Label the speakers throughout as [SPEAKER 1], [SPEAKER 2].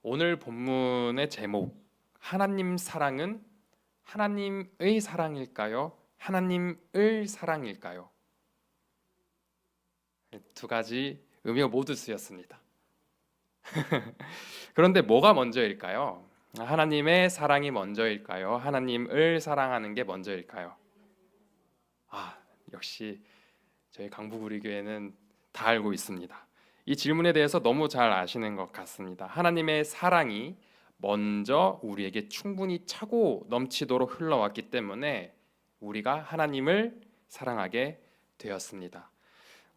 [SPEAKER 1] 오늘 본문의 제목, 하나님 사랑은 하나님의 사랑일까요? 하나님을 사랑일까요? 두 가지 의미가 모두 쓰였습니다. 그런데 뭐가 먼저일까요? 하나님의 사랑이 먼저일까요? 하나님을 사랑하는 게 먼저일까요? 아, 역시 저희 강북우리교회는 다 알고 있습니다. 이 질문에 대해서 너무 잘 아시는 것 같습니다. 하나님의 사랑이 먼저 우리에게 충분히 차고 넘치도록 흘러왔기 때문에 우리가 하나님을 사랑하게 되었습니다.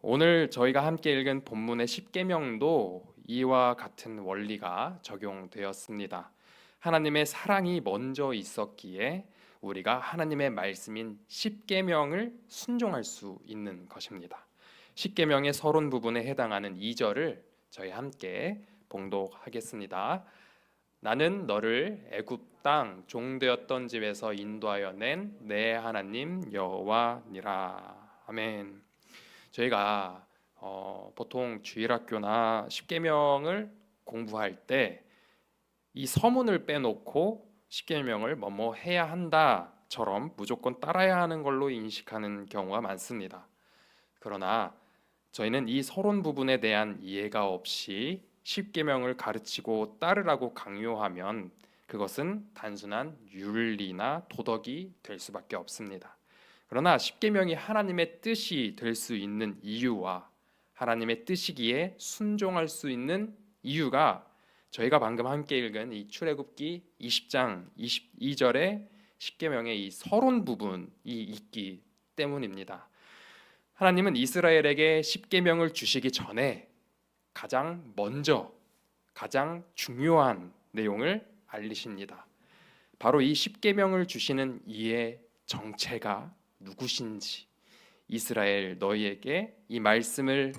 [SPEAKER 1] 오늘 저희가 함께 읽은 본문의 십계명도 이와 같은 원리가 적용되었습니다. 하나님의 사랑이 먼저 있었기에 우리가 하나님의 말씀인 십계명을 순종할 수 있는 것입니다. 십계명의 서론 부분에 해당하는 2절을 저희 함께 봉독하겠습니다. 나는 너를 애굽 땅 종되었던 집에서 인도하여 낸 내 하나님 여호와니라. 아멘. 저희가 보통 주일학교나 십계명을 공부할 때 이 서문을 빼놓고 십계명을 뭐뭐 해야 한다처럼 무조건 따라야 하는 걸로 인식하는 경우가 많습니다. 그러나 저희는 이 서론 부분에 대한 이해가 없이 십계명을 가르치고 따르라고 강요하면 그것은 단순한 윤리나 도덕이 될 수밖에 없습니다. 그러나 십계명이 하나님의 뜻이 될 수 있는 이유와 하나님의 뜻이기에 순종할 수 있는 이유가 저희가 방금 함께 읽은 이 출애굽기 20장 22절의 십계명의 이 서론 부분이 있기 때문입니다. 하나님은 이스라엘에게 십계명을 주시기 전에 가장 먼저 가장 중요한 내용을 알리십니다. 바로 이 십계명을 주시는 이의 정체가 누구신지, 이스라엘 너희에게 이 말씀을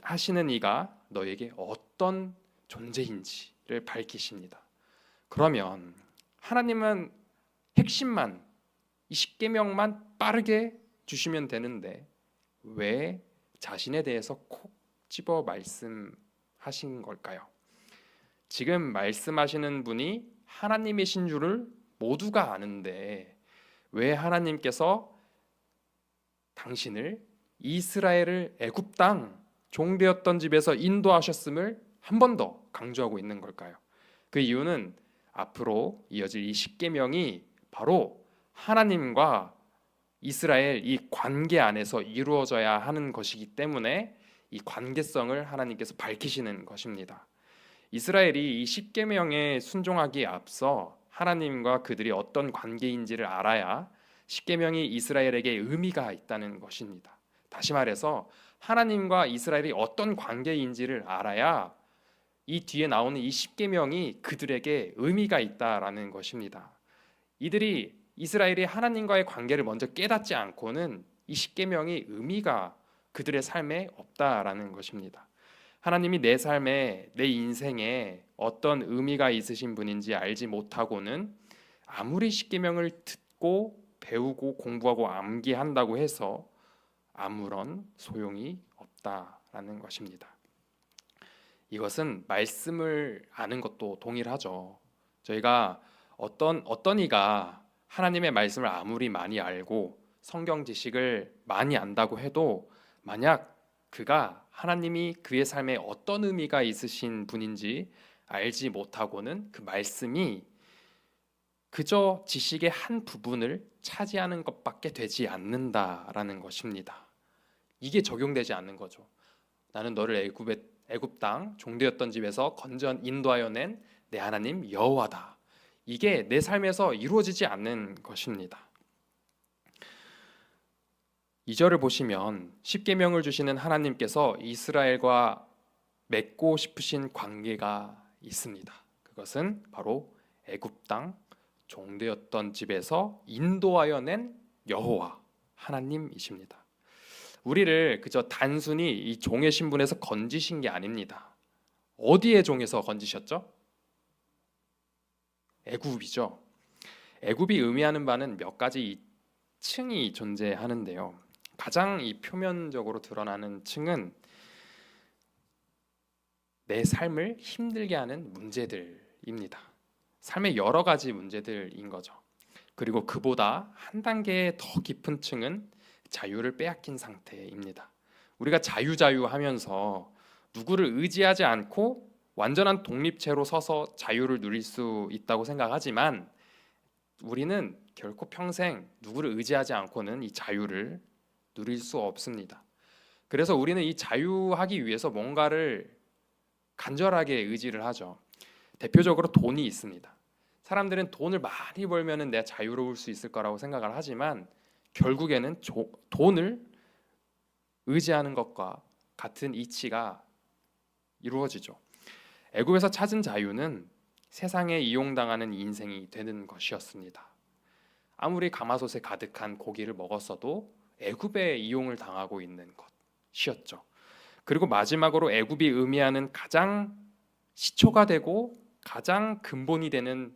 [SPEAKER 1] 하시는 이가 너희에게 어떤 존재인지를 밝히십니다. 그러면 하나님은 핵심만 이 십계명만 빠르게 주시면 되는데 왜 자신에 대해서 콕 집어 말씀하신 걸까요? 지금 말씀하시는 분이 하나님이신 줄을 모두가 아는데 왜 하나님께서 당신을 이스라엘을 애굽 땅 종되었던 집에서 인도하셨음을 한 번 더 강조하고 있는 걸까요? 그 이유는 앞으로 이어질 이 십계명이 바로 하나님과 이스라엘 이 관계 안에서 이루어져야 하는 것이기 때문에 이 관계성을 하나님께서 밝히시는 것입니다. 이스라엘이 이 십계명에 순종하기에 앞서 하나님과 그들이 어떤 관계인지를 알아야 십계명이 이스라엘에게 의미가 있다는 것입니다. 다시 말해서 하나님과 이스라엘이 어떤 관계인지를 알아야 이 뒤에 나오는 이 십계명이 그들에게 의미가 있다라는 것입니다. 이스라엘이 하나님과의 관계를 먼저 깨닫지 않고는 이 십계명이 의미가 그들의 삶에 없다라는 것입니다. 하나님이 내 삶에, 내 인생에 어떤 의미가 있으신 분인지 알지 못하고는 아무리 십계명을 듣고 배우고 공부하고 암기한다고 해서 아무런 소용이 없다라는 것입니다. 이것은 말씀을 아는 것도 동일하죠. 저희가 어떤 이가 하나님의 말씀을 아무리 많이 알고 성경 지식을 많이 안다고 해도 만약 그가 하나님이 그의 삶에 어떤 의미가 있으신 분인지 알지 못하고는 그 말씀이 그저 지식의 한 부분을 차지하는 것밖에 되지 않는다라는 것입니다. 이게 적용되지 않는 거죠. 나는 너를 애굽 땅 종되었던 집에서 건전 인도하여 낸 내 하나님 여호와다. 이게 내 삶에서 이루어지지 않는 것입니다. 2절을 보시면 십계명을 주시는 하나님께서 이스라엘과 맺고 싶으신 관계가 있습니다. 그것은 바로 애굽 땅 종되었던 집에서 인도하여 낸 여호와 하나님이십니다. 우리를 그저 단순히 이 종의 신분에서 건지신 게 아닙니다. 어디에 종에서 건지셨죠? 애굽이죠. 애굽이 의미하는 바는 몇 가지 층이 존재하는데요. 가장 이 표면적으로 드러나는 층은 내 삶을 힘들게 하는 문제들입니다. 삶의 여러 가지 문제들인 거죠. 그리고 그보다 한 단계 더 깊은 층은 자유를 빼앗긴 상태입니다. 우리가 자유 하면서 누구를 의지하지 않고 완전한 독립체로 서서 자유를 누릴 수 있다고 생각하지만 우리는 결코 평생 누구를 의지하지 않고는 이 자유를 누릴 수 없습니다. 그래서 우리는 이 자유하기 위해서 뭔가를 간절하게 의지를 하죠. 대표적으로 돈이 있습니다. 사람들은 돈을 많이 벌면은 내가 자유로울 수 있을 거라고 생각을 하지만 결국에는 돈을 의지하는 것과 같은 이치가 이루어지죠. 애굽에서 찾은 자유는 세상에 이용당하는 인생이 되는 것이었습니다. 아무리 가마솥에 가득한 고기를 먹었어도 애굽에 이용을 당하고 있는 것이었죠. 그리고 마지막으로 애굽이 의미하는 가장 시초가 되고 가장 근본이 되는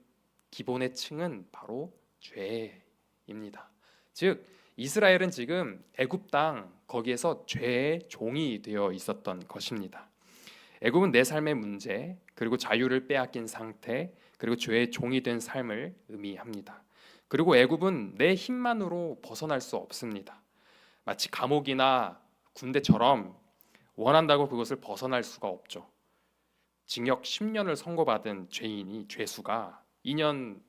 [SPEAKER 1] 기본의 층은 바로 죄입니다. 즉 이스라엘은 지금 애굽 땅 거기에서 죄의 종이 되어 있었던 것입니다. 애굽은 내 삶의 문제, 그리고 자유를 빼앗긴 상태, 그리고 죄의 종이 된 삶을 의미합니다. 그리고 애굽은 내 힘만으로 벗어날 수 없습니다. 마치 감옥이나 군대처럼 원한다고 그것을 벗어날 수가 없죠. 징역 10년을 선고받은 죄수가 2년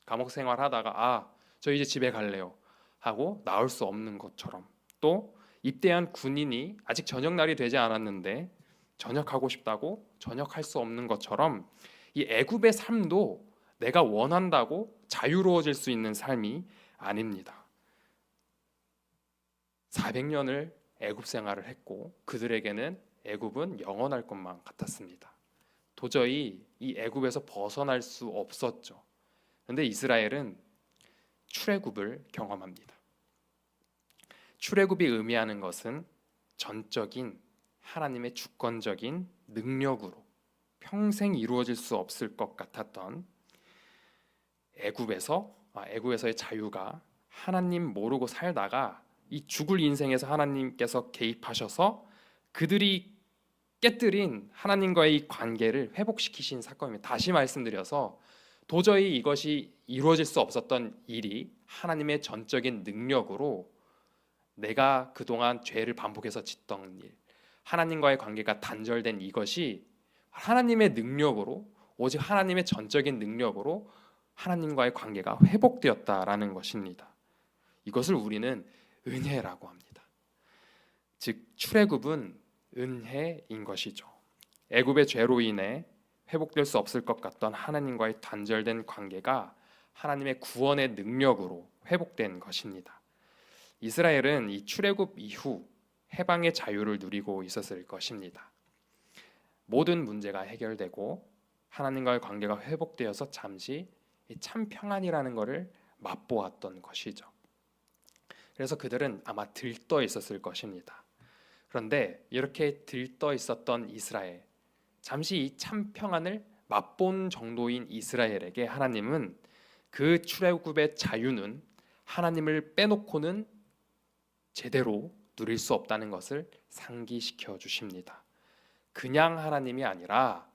[SPEAKER 1] 감옥 생활하다가 저 이제 집에 갈래요 하고 나올 수 없는 것처럼, 또 입대한 군인이 아직 저녁 날이 되지 않았는데 전역하고 싶다고 전역할 수 없는 것처럼 이 애굽의 삶도 내가 원한다고 자유로워질 수 있는 삶이 아닙니다. 400년을 애굽 생활을 했고 그들에게는 애굽은 영원할 것만 같았습니다. 도저히 이 애굽에서 벗어날 수 없었죠. 그런데 이스라엘은 출애굽을 경험합니다. 출애굽이 의미하는 것은 전적인 하나님의 주권적인 능력으로 평생 이루어질 수 없을 것 같았던 애굽에서의 자유가 하나님 모르고 살다가 이 죽을 인생에서 하나님께서 개입하셔서 그들이 깨뜨린 하나님과의 이 관계를 회복시키신 사건입니다. 다시 말씀드려서 도저히 이것이 이루어질 수 없었던 일이 하나님의 전적인 능력으로 내가 그동안 죄를 반복해서 짓던 일, 하나님과의 관계가 단절된 이것이 하나님의 능력으로, 오직 하나님의 전적인 능력으로 하나님과의 관계가 회복되었다라는 것입니다. 이것을 우리는 은혜라고 합니다. 즉 출애굽은 은혜인 것이죠. 애굽의 죄로 인해 회복될 수 없을 것 같던 하나님과의 단절된 관계가 하나님의 구원의 능력으로 회복된 것입니다. 이스라엘은 이 출애굽 이후 해방의 자유를 누리고 있었을 것입니다. 모든 문제가 해결되고 하나님과의 관계가 회복되어서 잠시 참 평안이라는 것을 맛보았던 것이죠. 그래서 그들은 아마 들떠 있었을 것입니다. 그런데 이렇게 들떠 있었던 이스라엘, 잠시 이 참 평안을 맛본 정도인 이스라엘에게 하나님은 그 출애굽의 자유는 하나님을 빼놓고는 제대로 누릴 수 없다는 것을 상기시켜 주십니다. 그냥 하나님이 아니라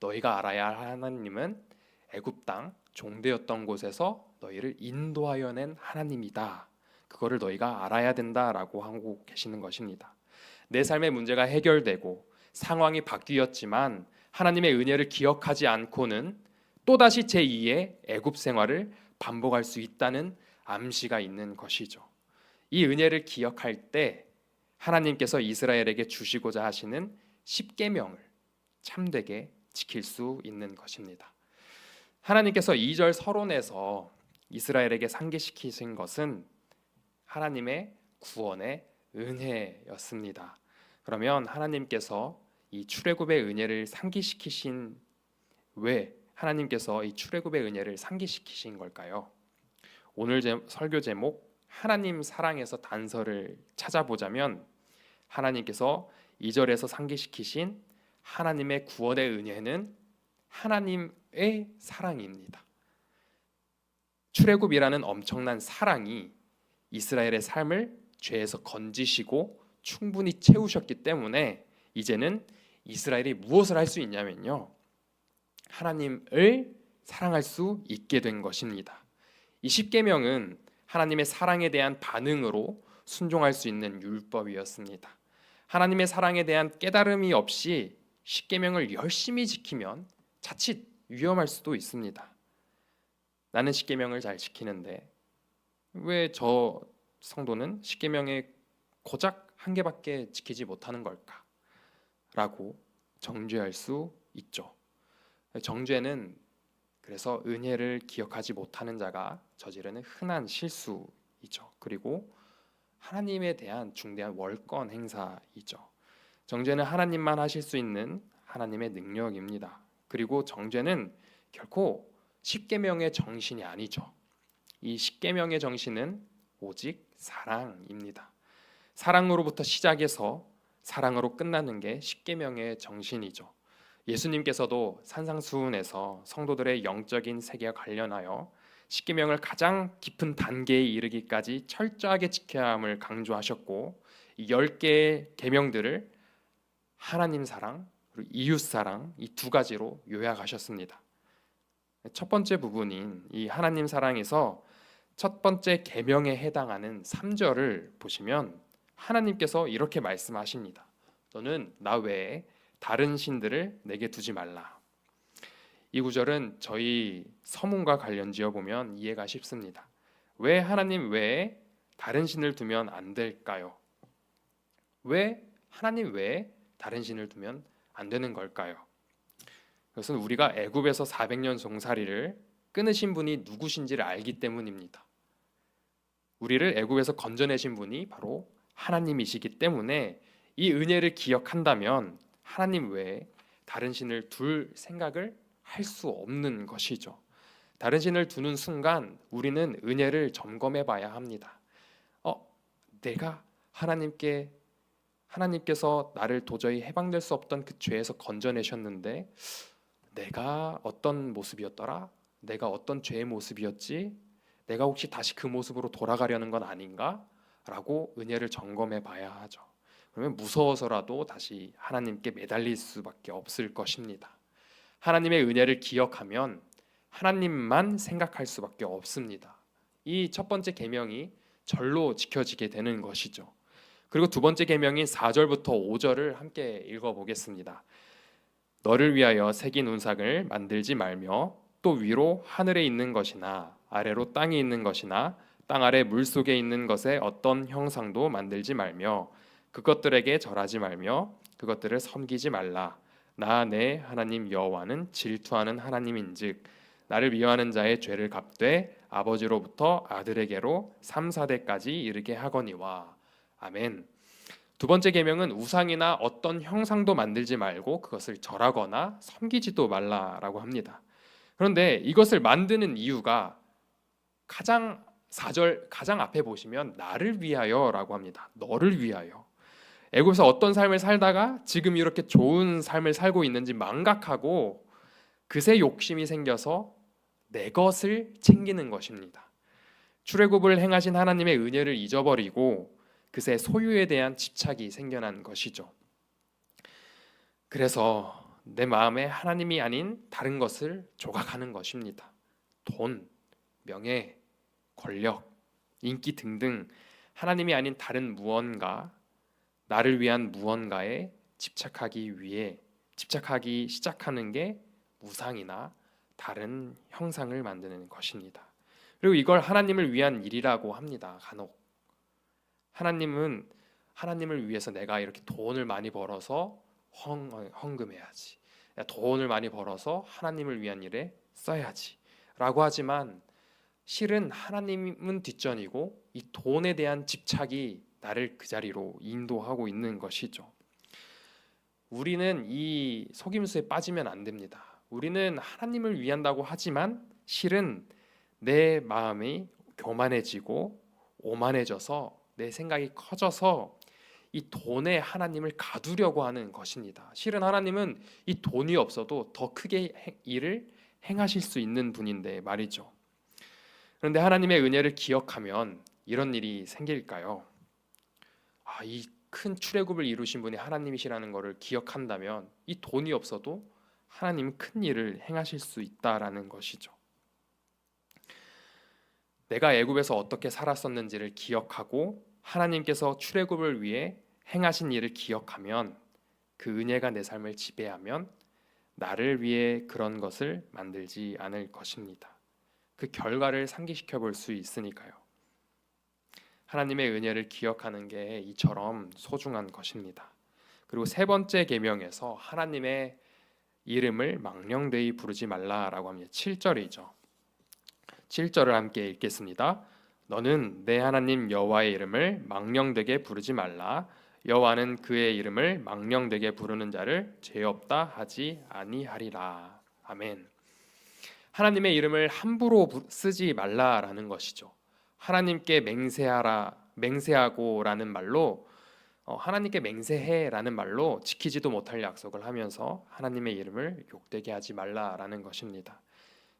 [SPEAKER 1] 너희가 알아야 할 하나님은 애굽 땅 종되었던 곳에서 너희를 인도하여 낸 하나님이다. 그거를 너희가 알아야 된다라고 하고 계시는 것입니다. 내 삶의 문제가 해결되고 상황이 바뀌었지만 하나님의 은혜를 기억하지 않고는 또다시 제2의 애굽 생활을 반복할 수 있다는 암시가 있는 것이죠. 이 은혜를 기억할 때 하나님께서 이스라엘에게 주시고자 하시는 십계명을 참되게 지킬 수 있는 것입니다. 하나님께서 2절 서론에서 이스라엘에게 상기시키신 것은 하나님의 구원의 은혜였습니다. 그러면 하나님께서 이 출애굽의 은혜를 상기시키신 왜 하나님께서 이 출애굽의 은혜를 상기시키신 걸까요? 오늘 설교 제목 하나님 사랑에서 단서를 찾아보자면 하나님께서 2절에서 상기시키신 하나님의 구원의 은혜는 하나님의 사랑입니다. 출애굽이라는 엄청난 사랑이 이스라엘의 삶을 죄에서 건지시고 충분히 채우셨기 때문에 이제는 이스라엘이 무엇을 할 수 있냐면요, 하나님을 사랑할 수 있게 된 것입니다. 이 십계명은 하나님의 사랑에 대한 반응으로 순종할 수 있는 율법이었습니다. 하나님의 사랑에 대한 깨달음이 없이 십계명을 열심히 지키면 자칫 위험할 수도 있습니다. 나는 십계명을 잘 지키는데 왜 저 성도는 십계명의 고작 한 개밖에 지키지 못하는 걸까? 라고 정죄할 수 있죠. 정죄는 그래서 은혜를 기억하지 못하는 자가 저지르는 흔한 실수이죠. 그리고 하나님에 대한 중대한 월권 행사이죠. 정죄는 하나님만 하실 수 있는 하나님의 능력입니다. 그리고 정죄는 결코 십계명의 정신이 아니죠. 이 십계명의 정신은 오직 사랑입니다. 사랑으로부터 시작해서 사랑으로 끝나는 게 십계명의 정신이죠. 예수님께서도 산상수훈에서 성도들의 영적인 세계와 관련하여 십계명을 가장 깊은 단계에 이르기까지 철저하게 지켜야 함을 강조하셨고, 이 10개의 계명들을 하나님 사랑 그리고 이웃 사랑 이 두 가지로 요약하셨습니다. 첫 번째 부분인 이 하나님 사랑에서 첫 번째 계명에 해당하는 3절을 보시면 하나님께서 이렇게 말씀하십니다. 너는 나 외에 다른 신들을 내게 두지 말라. 이 구절은 저희 서문과 관련 지어 보면 이해가 쉽습니다. 왜 하나님 외에 다른 신을 두면 안 될까요? 왜 하나님 외에 다른 신을 두면 안 되는 걸까요? 그것은 우리가 애굽에서 400년 종살이를 끊으신 분이 누구신지를 알기 때문입니다. 우리를 애굽에서 건져내신 분이 바로 하나님이시기 때문에 이 은혜를 기억한다면 하나님 외에 다른 신을 둘 생각을 할 수 없는 것이죠. 다른 신을 두는 순간 우리는 은혜를 점검해 봐야 합니다. 내가 하나님께서 나를 도저히 해방될 수 없던 그 죄에서 건져내셨는데 내가 어떤 모습이었더라? 내가 어떤 죄의 모습이었지? 내가 혹시 다시 그 모습으로 돌아가려는 건 아닌가? 라고 은혜를 점검해 봐야 하죠. 그러면 무서워서라도 다시 하나님께 매달릴 수밖에 없을 것입니다. 하나님의 은혜를 기억하면 하나님만 생각할 수밖에 없습니다. 이 첫 번째 계명이 절로 지켜지게 되는 것이죠. 그리고 두 번째 계명인 4절부터 5절을 함께 읽어보겠습니다. 너를 위하여 새긴 운삭을 만들지 말며 또 위로 하늘에 있는 것이나 아래로 땅에 있는 것이나 땅 아래 물속에 있는 것에 어떤 형상도 만들지 말며 그것들에게 절하지 말며 그것들을 섬기지 말라. 나 내 하나님 여호와는 질투하는 하나님인즉 나를 미워하는 자의 죄를 갚되 아버지로부터 아들에게로 3, 4대까지 이르게 하거니와. 아멘. 두 번째 계명은 우상이나 어떤 형상도 만들지 말고 그것을 절하거나 섬기지도 말라라고 합니다. 그런데 이것을 만드는 이유가 가장 4절 가장 앞에 보시면 나를 위하여라고 합니다. 너를 위하여. 애굽에서 어떤 삶을 살다가 지금 이렇게 좋은 삶을 살고 있는지 망각하고 그새 욕심이 생겨서 내 것을 챙기는 것입니다. 출애굽을 행하신 하나님의 은혜를 잊어버리고 그새 소유에 대한 집착이 생겨난 것이죠. 그래서 내 마음에 하나님이 아닌 다른 것을 조각하는 것입니다. 돈, 명예, 권력, 인기 등등 하나님이 아닌 다른 무언가, 나를 위한 무언가에 집착하기 시작하는 게 우상이나 다른 형상을 만드는 것입니다. 그리고 이걸 하나님을 위한 일이라고 합니다. 간혹 하나님을 위해서 내가 이렇게 돈을 많이 벌어서 헌금해야지, 돈을 많이 벌어서 하나님을 위한 일에 써야지 라고 하지만 실은 하나님은 뒷전이고 이 돈에 대한 집착이 나를 그 자리로 인도하고 있는 것이죠. 우리는 이 속임수에 빠지면 안 됩니다. 우리는 하나님을 위한다고 하지만 실은 내 마음이 교만해지고 오만해져서 내 생각이 커져서 이 돈에 하나님을 가두려고 하는 것입니다. 실은 하나님은 이 돈이 없어도 더 크게 일을 행하실 수 있는 분인데 말이죠. 그런데 하나님의 은혜를 기억하면 이런 일이 생길까요? 이 큰 출애굽을 이루신 분이 하나님이시라는 것을 기억한다면 이 돈이 없어도 하나님은 큰 일을 행하실 수 있다라는 것이죠. 내가 애굽에서 어떻게 살았었는지를 기억하고 하나님께서 출애굽을 위해 행하신 일을 기억하면 그 은혜가 내 삶을 지배하면 나를 위해 그런 것을 만들지 않을 것입니다. 그 결과를 상기시켜 볼 수 있으니까요. 하나님의 은혜를 기억하는 게 이처럼 소중한 것입니다. 그리고 세 번째 계명에서 하나님의 이름을 망령되이 부르지 말라라고 합니다. 7절이죠. 7절을 함께 읽겠습니다. 너는 내 하나님 여호와의 이름을 망령되게 부르지 말라. 여호와는 그의 이름을 망령되게 부르는 자를 죄 없다 하지 아니하리라. 아멘. 하나님의 이름을 함부로 쓰지 말라라는 것이죠. 하나님께 맹세하고라는 말로 하나님께 맹세해라는 말로 지키지도 못할 약속을 하면서 하나님의 이름을 욕되게 하지 말라라는 것입니다.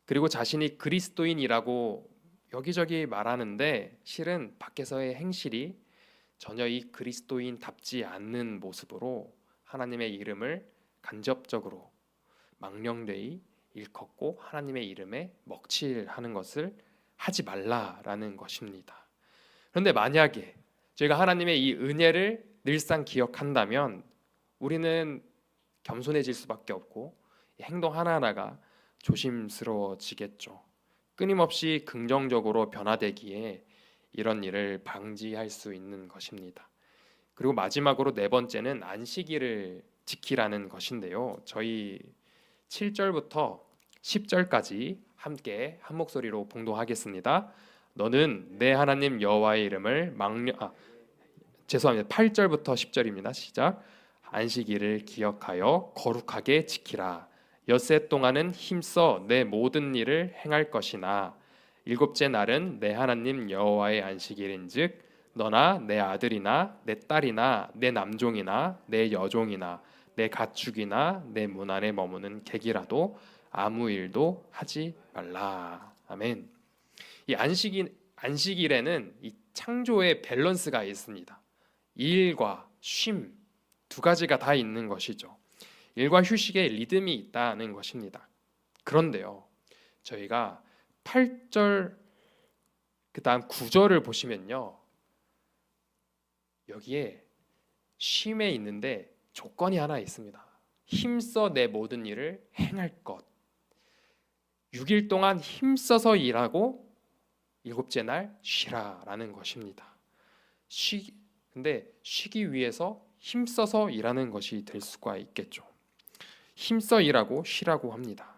[SPEAKER 1] 그리고 자신이 그리스도인이라고 여기저기 말하는데 실은 밖에서의 행실이 전혀 이 그리스도인답지 않는 모습으로 하나님의 이름을 간접적으로 망령되이 일컫고 하나님의 이름에 먹칠하는 것을 하지 말라라는 것입니다. 그런데 만약에 저희가 하나님의 이 은혜를 늘상 기억한다면 우리는 겸손해질 수밖에 없고 행동 하나하나가 조심스러워지겠죠. 끊임없이 긍정적으로 변화되기에 이런 일을 방지할 수 있는 것입니다. 그리고 마지막으로 네 번째는 안식일을 지키라는 것인데요. 저희 7절부터 10절까지 함께 한 목소리로 봉독하겠습니다. 너는 내 하나님 여호와의 이름을 8절부터 10절입니다. 시작. 안식일을 기억하여 거룩하게 지키라. 엿새 동안은 힘써 내 모든 일을 행할 것이나 일곱째 날은 내 하나님 여호와의 안식일인즉 너나 내 아들이나 내 딸이나 내 남종이나 내 여종이나 내 가축이나 내 문 안에 머무는 객이라도 아무 일도 하지 말라. 아멘. 이 안식일에는 이 창조의 밸런스가 있습니다. 일과 쉼 두 가지가 다 있는 것이죠. 일과 휴식에 리듬이 있다는 것입니다. 그런데요, 저희가 8절 그다음 9절을 보시면요, 여기에 쉼에 있는데 조건이 하나 있습니다. 힘써 내 모든 일을 행할 것. 6일 동안 힘써서 일하고 일곱째 날 쉬라라는 것입니다. 근데 쉬기 위해서 힘써서 일하는 것이 될 수가 있겠죠. 힘써 일하고 쉬라고 합니다.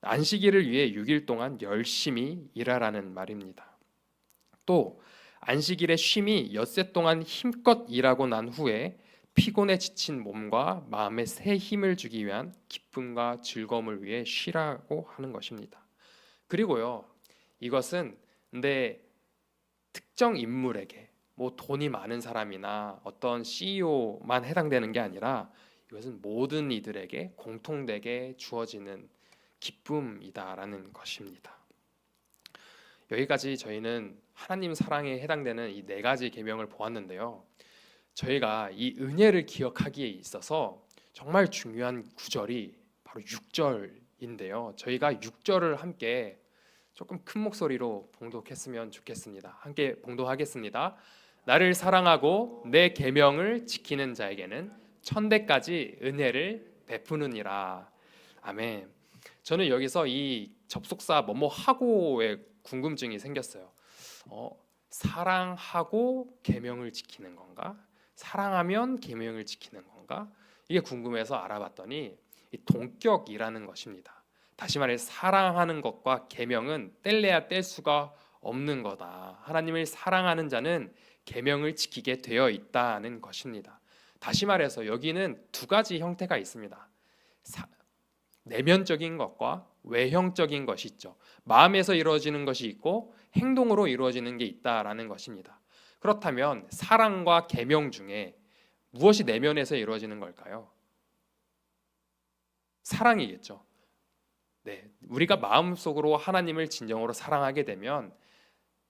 [SPEAKER 1] 안식일을 위해 6일 동안 열심히 일하라는 말입니다. 또 안식일의 쉼이 엿새 동안 힘껏 일하고 난 후에 피곤에 지친 몸과 마음에 새 힘을 주기 위한 기쁨과 즐거움을 위해 쉬라고 하는 것입니다. 그리고요, 이것은 근데 특정 인물에게 뭐 돈이 많은 사람이나 어떤 CEO만 해당되는 게 아니라 이것은 모든 이들에게 공통되게 주어지는 기쁨이다라는 것입니다. 여기까지 저희는 하나님 사랑에 해당되는 이 네 가지 계명을 보았는데요. 저희가 이 은혜를 기억하기에 있어서 정말 중요한 구절이 바로 6절인데요. 저희가 6절을 함께 조금 큰 목소리로 봉독했으면 좋겠습니다. 함께 봉독하겠습니다. 나를 사랑하고 내 계명을 지키는 자에게는 천대까지 은혜를 베푸느니라. 아멘. 저는 여기서 이 접속사 뭐뭐하고의 궁금증이 생겼어요. 사랑하고 계명을 지키는 건가? 사랑하면 계명을 지키는 건가? 이게 궁금해서 알아봤더니 이 동격이라는 것입니다. 다시 말해 사랑하는 것과 계명은 뗄래야 뗄 수가 없는 거다. 하나님을 사랑하는 자는 계명을 지키게 되어 있다는 것입니다. 다시 말해서 여기는 두 가지 형태가 있습니다. 내면적인 것과 외형적인 것이 있죠. 마음에서 이루어지는 것이 있고 행동으로 이루어지는 게 있다라는 것입니다. 그렇다면 사랑과 계명 중에 무엇이 내면에서 이루어지는 걸까요? 사랑이겠죠. 네, 우리가 마음속으로 하나님을 진정으로 사랑하게 되면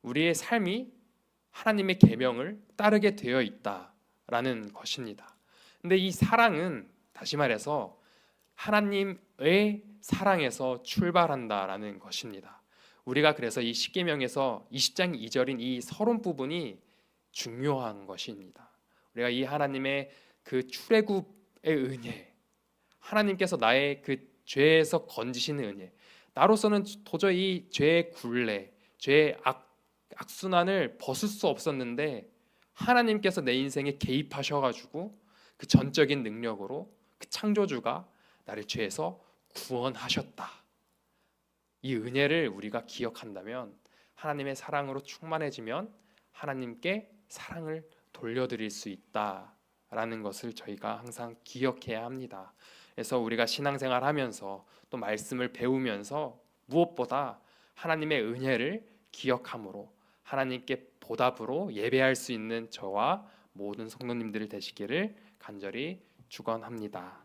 [SPEAKER 1] 우리의 삶이 하나님의 계명을 따르게 되어 있다. 것입니다. 근데 이 사랑은 다시 말해서 하나님의 사랑에서 출발한다라는 것입니다. 우리가 그래서 이 십계명에서 20장 2절인 이 서론 부분이 중요한 것입니다. 우리가 이 하나님의 그 출애굽의 은혜, 하나님께서 나의 그 죄에서 건지시는 은혜, 나로서는 도저히 죄의 굴레, 죄의 악순환을 벗을 수 없었는데 하나님께서 내 인생에 개입하셔가지고 그 전적인 능력으로 그 창조주가 나를 죄에서 구원하셨다. 이 은혜를 우리가 기억한다면, 하나님의 사랑으로 충만해지면 하나님께 사랑을 돌려드릴 수 있다라는 것을 저희가 항상 기억해야 합니다. 그래서 우리가 신앙생활 하면서 또 말씀을 배우면서 무엇보다 하나님의 은혜를 기억함으로 하나님께 보답으로 예배할 수 있는 저와 모든 성도님들이 되시기를 간절히 축원합니다.